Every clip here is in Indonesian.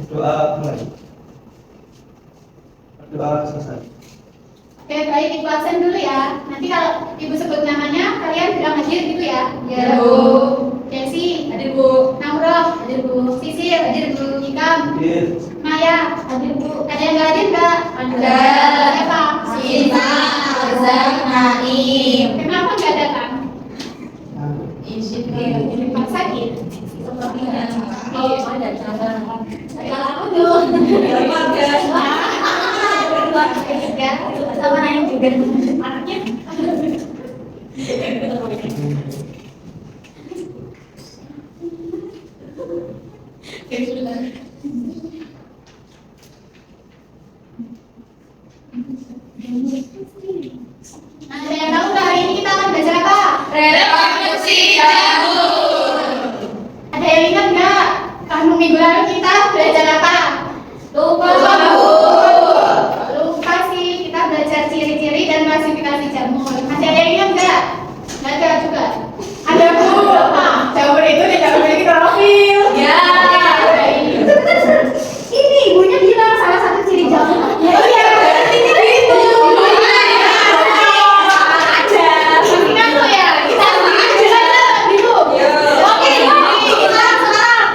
Doa mulai. Doa selesai. Oke, baik, Ibu absen dulu ya. Nanti kalau Ibu sebut namanya, kalian bilang hadir gitu ya. Ya, Bu. Desi, Hadir, Bu. Naurah, Hadir, Bu. Sisil, hadir Bu. Ikam, Hadir. Maya, hadir Bu. Ada yang nggak hadir nggak? Ada. Siapa? Sina, Azam, Naim. Kenapa nggak datang? Izin Sakit. Oh, ada cara. Kalau aku tuh. Ya, sama Naim juga. Anaknya. Ada yang tahu nggak hari ini kita akan belajar apa? Reproduksi jamur. Ada yang ingat nggak? Tahun minggu lalu kita belajar apa? Lupa, Bu. Lupa sih, kita belajar ciri-ciri dan klasifikasi jamur. Masih ada yang ingat nggak? Nggak ada juga. Ada Bu. Jamur itu tidak memiliki klorofil. Ya. Ini ibunya bilang salah satu ciri jamur. Ya, iya. Itu. Tapi kan lo ya, kita belajar dulu. Oke, kita sekarang.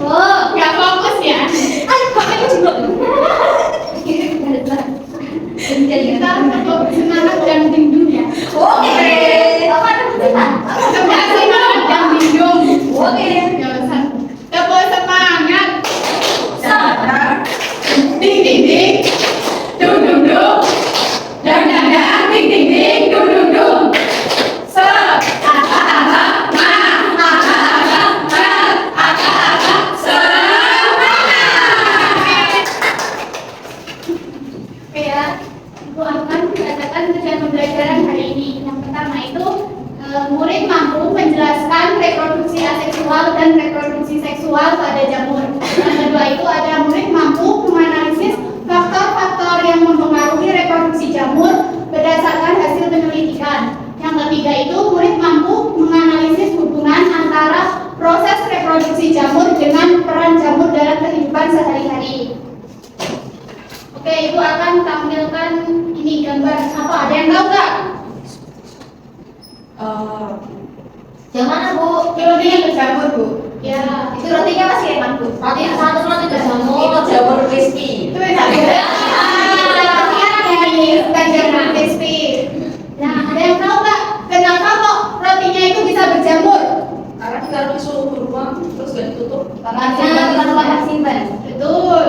Oh, nggak fokus ya. Jadi kita tetap semangat dan dindung ya. Oke. Apa ada kita? Tetap semangat dan dindung. Oke. Tepuk semangat. Sadar. Ding ding ding. Dung dung dung. Dang dang dang. Ding ding ding. Dung dung dung. Se. Oke ya, Ibu akan mengadakan tujuan pembelajaran hari ini. Yang pertama itu murid mampu menjelaskan reproduksi aseksual dan reproduksi seksual pada jamur. Yang kedua itu ada murid mampu menganalisis faktor-faktor yang mempengaruhi reproduksi jamur berdasarkan hasil penyelidikan. Yang ketiga itu murid mampu menganalisis hubungan antara proses reproduksi jamur dengan peran jamur dalam kehidupan sehari-hari. Oke, Ibu akan tampilkan ini gambar apa? Ada yang tahu nggak? Yang mana, Bu? Rotinya berjamur, Bu. Ya, Itu rotinya masih enak, Bu. Roti satu roti berjamur. Itu jamur crispy. itu yang tadi. Rotinya ini bukan jamur crispy. Nah, ada yang tahu nggak kenapa kok rotinya itu bisa berjamur? Karena ditaruh di suhu ruang terus gak ditutup. Karena tempat simpan. Betul.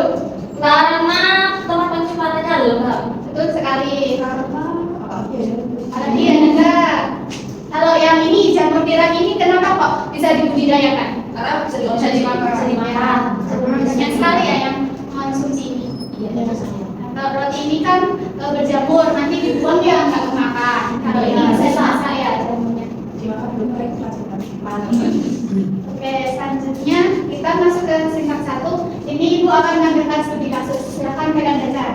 Karena tempat penyimpanannya lembab. Betul sekali. Ada dia enggak? Kalau yang ini jamur tiram ini kenapa kok bisa dibudidayakan? Karena bisa dimakan. Banyak sekali ya yang mengonsumsi ini. Iya, ada saya. Kalau roti ini kan berjamur, nanti dibuang dia nggak kemakan. Kalau ini bisa masak ya jamurnya. Oke, selanjutnya kita masuk ke singkat 1. Ini Ibu akan mengambilkan studi kasus. Silakan rekan baca.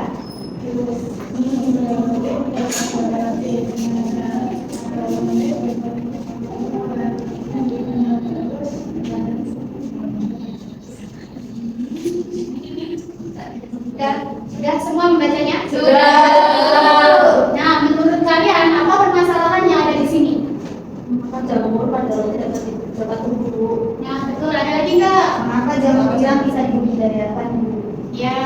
Sudah semua membacanya? Sudah. Nah, menurut kalian apa permasalahan yang ada di sini? Makan jamur padahal tidak dapat tumbuh. Nah, betul. Ada lagi nggak? Maka jamur tiram bisa dibudidayakan. Ya.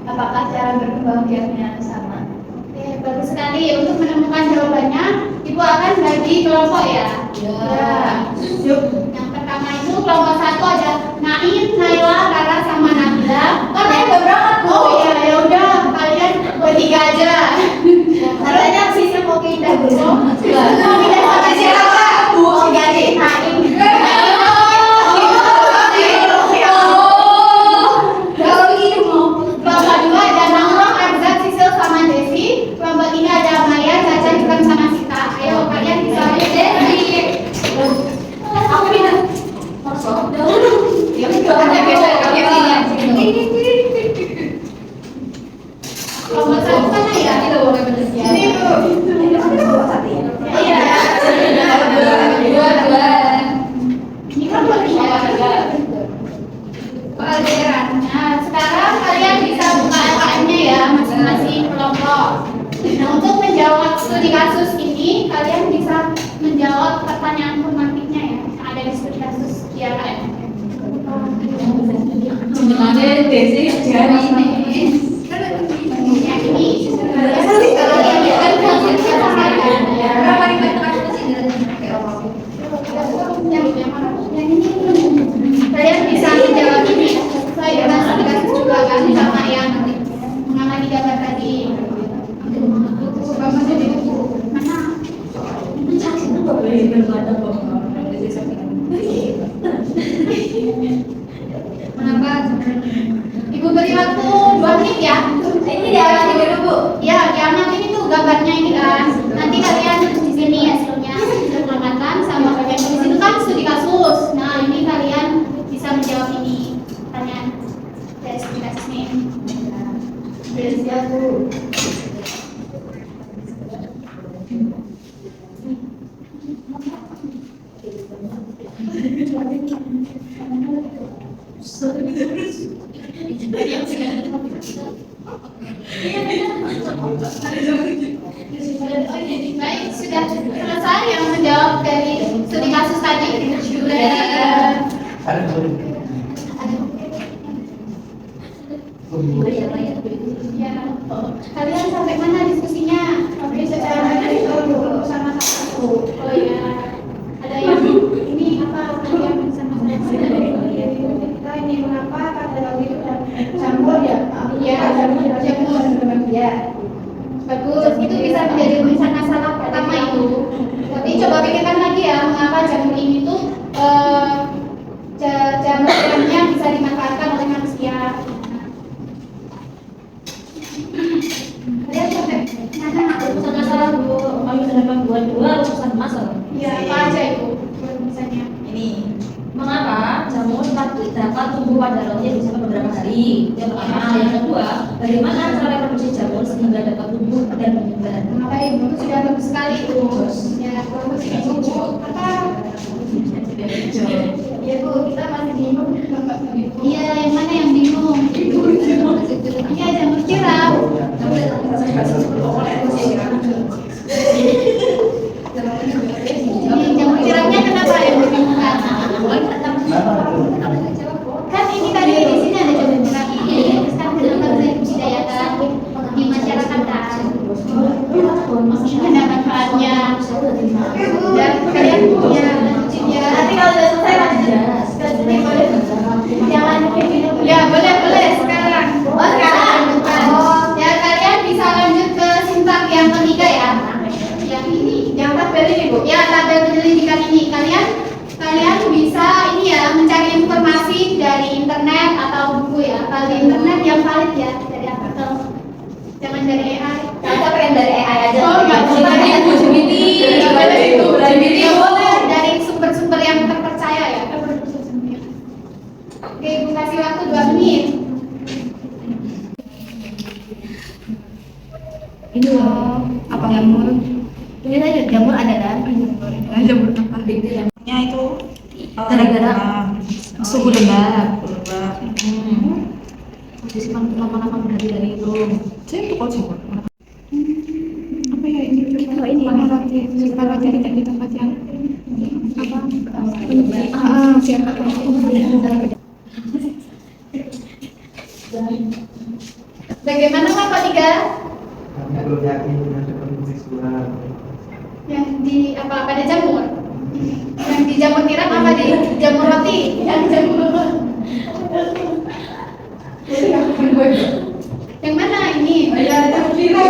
Apakah cara berkembang biaknya sama? Oke, bagus sekali. Untuk menemukan jawabannya, Ibu akan bagi kelompok ya. Ya. Yuk. Yang pertama itu kelompok 1 ada Naim, Naila, Rara, sama Nabila. Karena udah berangkat, Bu. Oh iya, ya udah kalian bertiga aja. Katanya sisi mau pindah, Bu. Mau pindah sama siapa? Bu. Ganti Naim. Kalau begini, Bu. Kelompok 2 ada Naurah, Arzat, Sisil, sama Desi. Kelompok 3 ada Maya, Caca, Ikram, sama Sita. Ayo kalian bisa Aku pindah. Masuk. Ada beda. studi kasus ini kalian bisa menjawab pertanyaan formatifnya ya, yang ada di studi kasus IAKM. Sebenarnya desi jari ini. Yang ini. Kalian bisa menjawab ini sesuai dengan studi kasus juga kan, sama yang mengalami gambar tadi. Mana? Ibu beri waktu 2 menit ya. Ini diamati dulu, Bu. Ya, diamati ini tuh gambarnya ini kan. Nanti kalian di sini hasilnya diperlihatkan sama bagian tulis itu kan studi kasus. Nah, ini kalian bisa menjawab ini pertanyaan dari studi kasus ini. Siap, Bu. Baik, sudah selesai yang menjawab dari studi kasus tadi. Ya, kalian sampai mana diskusinya? Sampai sama satu. Oh ya, ada yang ini apa? Ada yang sama Kita ini mengapa pada waktu itu campur ya? Iya, Jamur ya. bagus. Itu bisa menjadi tulisan masalah pertama itu. Tapi coba pikirkan lagi ya, mengapa jamur ini tuh jamur-jamurnya bisa dimanfaatkan oleh manusia. Kalian sampai mana? Urusan masalah, Bu. Kami sudah membuat 2 urusan masalah. Ya, apa aja itu misalnya? Ini mengapa jamur dapat tumbuh pada roti bersama beberapa hari? Yang pertama, yang kedua, bagaimana cara reproduksi jamur sehingga dapat tumbuh dan menyebar? Maka ibu sudah bagus sekali itu. Ya, bagus ibu. Apa? Ya bu, kita masih bingung. Iya, yang mana yang bingung? Iya, jamur tiram. Jamur tiramnya kenapa yang dibingungkan? Kan ini tadi di sini ada jamur tiram ini. Sekarang kenapa bisa dibudidayakan di masyarakat kan? Ada manfaatnya. Dan kalian punya ya. Nanti kalau sudah selesai lanjut. Jangan ya boleh sekarang. Oh sekarang. Ya kalian bisa lanjut ke simpang yang ketiga ya. Yang ini. Yang tabel ini bu. Ya tabel penyelidikan ini kalian bisa ini ya mencari informasi dari internet atau buku ya. Kalau di internet yang valid ya dari artikel. Jangan dari AI. Kita pengen dari AI aja. Oh nggak boleh. Gemini Boleh dari sumber-sumber yang terpercaya ya. Oke, ibu kasih waktu 2 menit. Ini loh, apa jamur? Ini saja jamur ada kan? Jamur apa? Ya itu Gara-gara suhu lembab. disimpan lama-lama berarti dari itu. Saya tuh kok jamur. Apa ya ini? Oh ini. Kalau tidak di tempat yang apa? Siapa? Bagaimana Pak Tiga? Kami belum yakin dengan reproduksi seksual. Yang di apa pada jamur? Yang di jamur tiram apa di jamur roti? Yang jamur. Yang mana ini? Jamur tiram.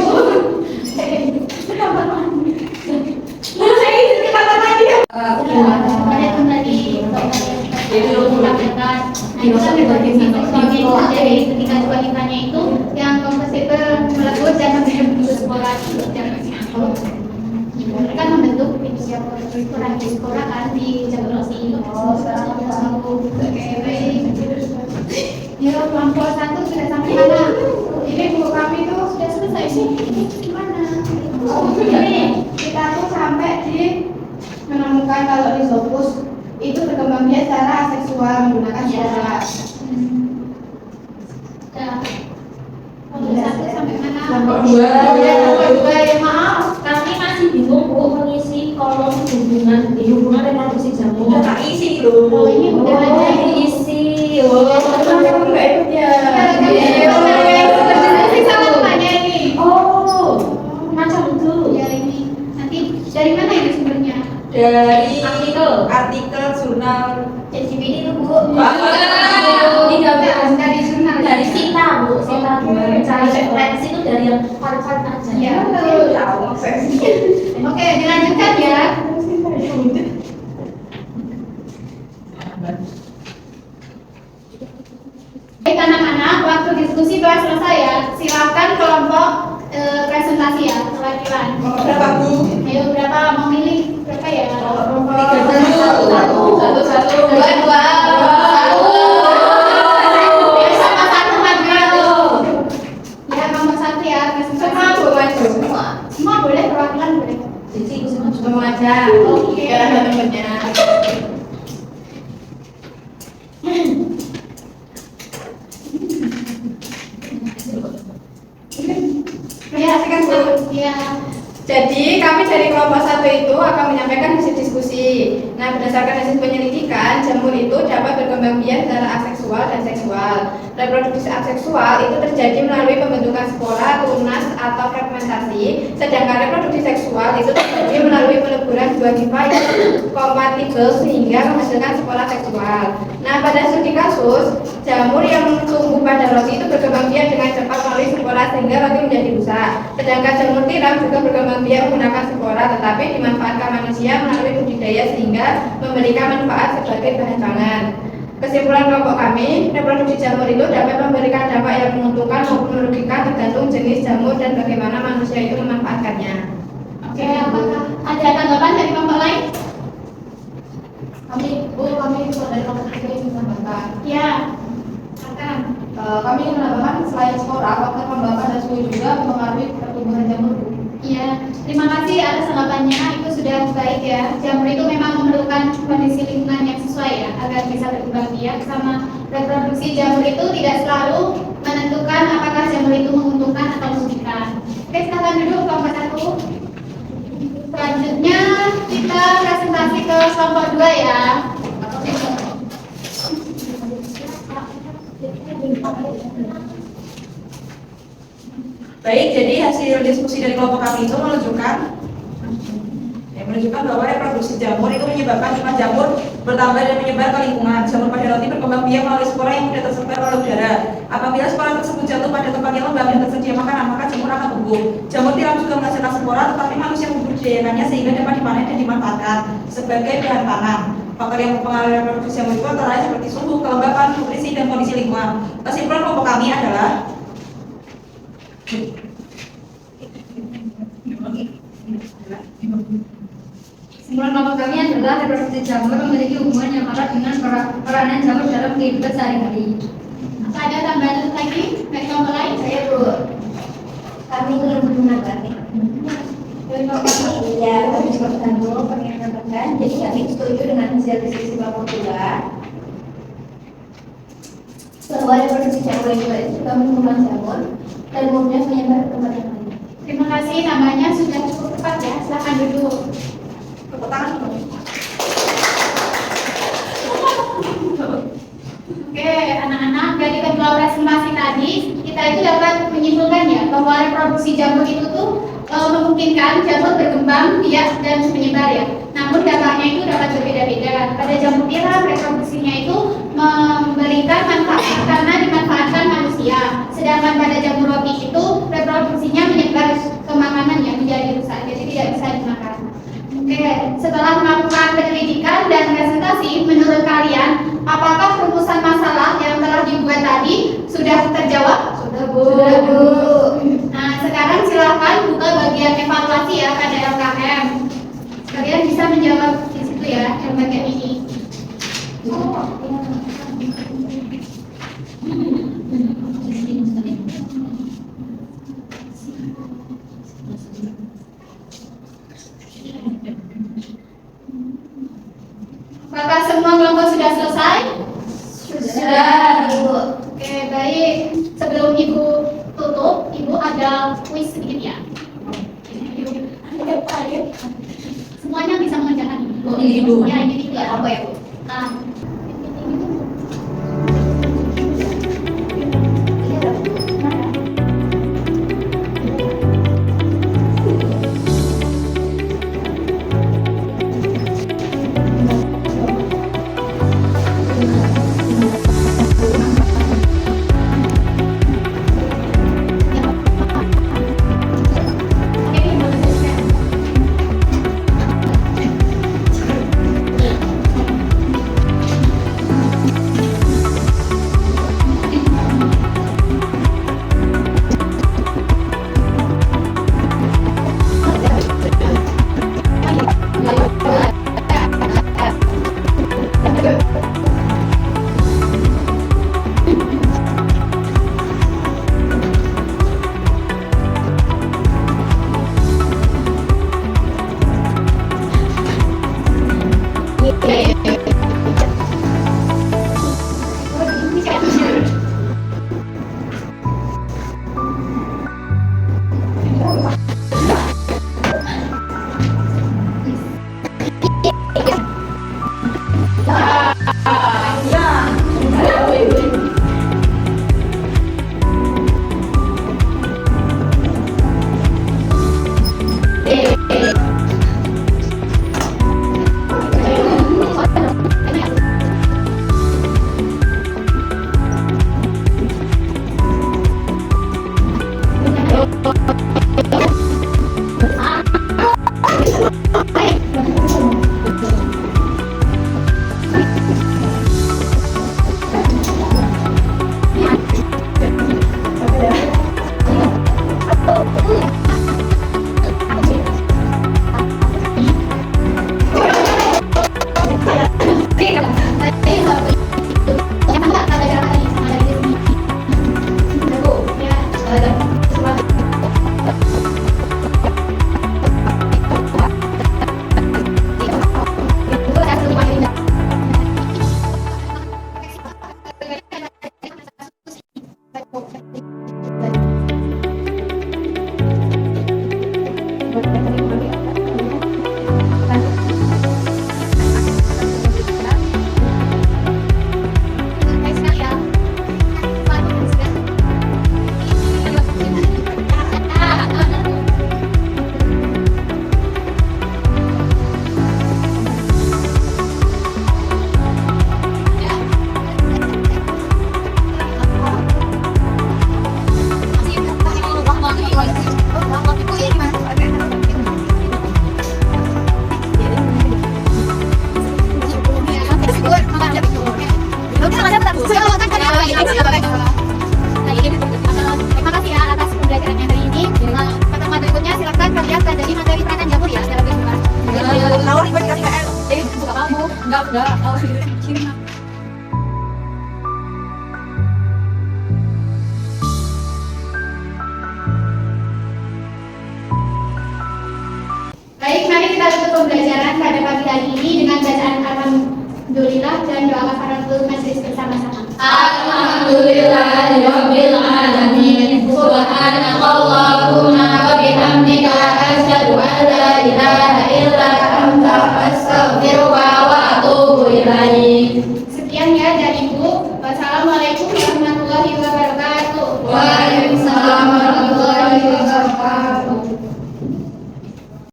Banyak tadi. Dari ketika dibandingkannya itu yang kompositer meletus dan membentuk spora kan membentuk spora kan di jamur roti. Ya kelompok 1 sudah sampai mana? Ini buku kami tuh sudah selesai sih. Gimana? Ini kita tuh sampai di menemukan kalau Rhizopus itu berkembang biak secara aseksual menggunakan spora. Kelompok 1 sampai mana? Kelompok 2. Kelompok 2 ya maaf. Kami jamur. Udah tak isi loh. Oh, ini udah ada diisi. Oh, Enggak ikut ya. Berdiskusi sama temannya ini. oh, macam itu. Ya ini nanti dari mana ini sumbernya? Dari Artikel jurnal CCTV itu Bu. Dari jurnal. Dari Sita Bu. Sita cara referensi itu dari yang valid aja. Ya. tahu maksudnya. Oke, dilanjutkan ya. Baik anak-anak, waktu diskusi telah selesai ya. Silakan kelompok presentasi ya, perwakilan. Berapa Bu? Ayo berapa mau milih berapa ya? Satu. Dua. Ya sama satu aja. Ya nomor satu ya presentasi. Semua boleh, perwakilan boleh. Jadi aku semua juga Semua aja. Oke. Biar ada temennya. Ya, sekarang ya. Jadi kami dari kelompok 1 itu akan menyampaikan hasil diskusi. Nah, berdasarkan hasil penyelidikan, jamur itu dapat berkembang biak secara aseksual dan seksual. Reproduksi aseksual itu terjadi melalui pembentukan spora, tunas, atau fragmentasi, sedangkan reproduksi seksual itu terjadi melalui peleburan dua hifa yang kompatibel sehingga menghasilkan spora seksual. Nah, pada studi kasus, jamur yang tumbuh pada roti itu berkembang biak dengan cepat melalui spora sehingga roti menjadi rusak. Sedangkan jamur tiram juga berkembang biak menggunakan spora tetapi dimanfaatkan manusia melalui budidaya sehingga memberikan manfaat sebagai bahan pangan. Kesimpulan kelompok kami, reproduksi jamur itu dapat memberikan dampak yang menguntungkan maupun merugikan tergantung jenis jamur dan bagaimana manusia itu memanfaatkannya. Oke, apakah ada tanggapan dari kelompok lain? kami dari kelompok 3 ingin menambahkan. Ya, silakan. Kami ingin menambahkan selain spora, faktor pembakaran dan suhu juga mempengaruhi pertumbuhan jamur. Iya, terima kasih atas tanggapannya. Itu sudah baik ya. Jamur itu memang memerlukan kondisi lingkungan yang sesuai ya agar bisa berkembang biak. Sama reproduksi jamur itu tidak selalu menentukan apakah jamur itu menguntungkan atau merugikan. Oke, silakan duduk kelompok 1. Selanjutnya kita presentasi ke kelompok 2 ya. Baik, jadi hasil diskusi dari kelompok kami itu menunjukkan bahwa reproduksi jamur itu menyebabkan limbah jamur bertambah dan menyebar ke lingkungan. Jamur pada roti berkembang biak melalui spora yang mudah tersebar oleh udara. Apabila spora tersebut jatuh pada tempat yang lembab dan tersedia makanan, maka jamur akan tumbuh. Jamur tiram juga menghasilkan spora, tetapi manusia membudidayakannya sehingga dapat dipanen dan dimanfaatkan sebagai bahan pangan. Faktor yang mempengaruhi reproduksi jamur itu antara lain seperti suhu, kelembapan, nutrisi, dan kondisi lingkungan. Kesimpulan kelompok kami adalah Kesimpulan kelompok kami adalah reproduksi jamur memiliki hubungan yang erat dengan peranan jamur dalam kehidupan sehari-hari. Apa ada tambahan lagi dari kelompok lain? Saya Bu, kami ingin menambahkan. Dari kelompok kami ya, kami juga pengen menambahkan. Jadi kami setuju dengan hasil diskusi kelompok 2 bahwa reproduksi jamur itu juga mengumpulkan jamur dan mudah menyebar ke tempat yang lain. Terima kasih, namanya sudah cukup tepat ya. Silakan duduk. tepuk tangan. Oke, anak-anak, dari kedua presentasi tadi kita itu dapat menyimpulkan ya bahwa reproduksi jamur itu tuh memungkinkan jamur berkembang biak dan menyebar ya. Namun dampaknya itu dapat berbeda-beda. Pada jamur tiram reproduksinya itu memberikan manfaat karena dimanfaatkan manusia. Sedangkan pada jamur roti itu reproduksinya menyebar ke makanan yang menjadi rusak, jadi tidak bisa dimakan. Oke, setelah melakukan penyelidikan dan presentasi, menurut kalian apakah rumusan masalah yang telah dibuat tadi sudah terjawab? Sudah Bu. Nah, sekarang silakan buka bagian evaluasi ya pada LKM. Kalian bisa menjawab di situ ya, yang bagian ini. Apakah semua kelompok sudah selesai? Sudah Bu. Oke, baik. Sebelum Ibu tutup, Ibu ada kuis sedikit ya. Semuanya bisa mengerjakan. Individu. Ya, individu ya. Apa ya, Bu? Nah, terima kasih ya atas pembelajarannya hari ini. Pertemuan berikutnya silakan kalian pelajari materi peranan jamur ya secara keseluruhan. Lawan ikut KKN. Buka kamu. Enggak. Oh, sini. Baik, mari kita tutup pembelajaran pada pagi hari ini dengan bacaan alhamdulillah dan doa kafaratul majelis bersama-sama. Alhamdulillahirabbil alamin. Subhanakallahumma wa bihamdika asyhadu an la ilaha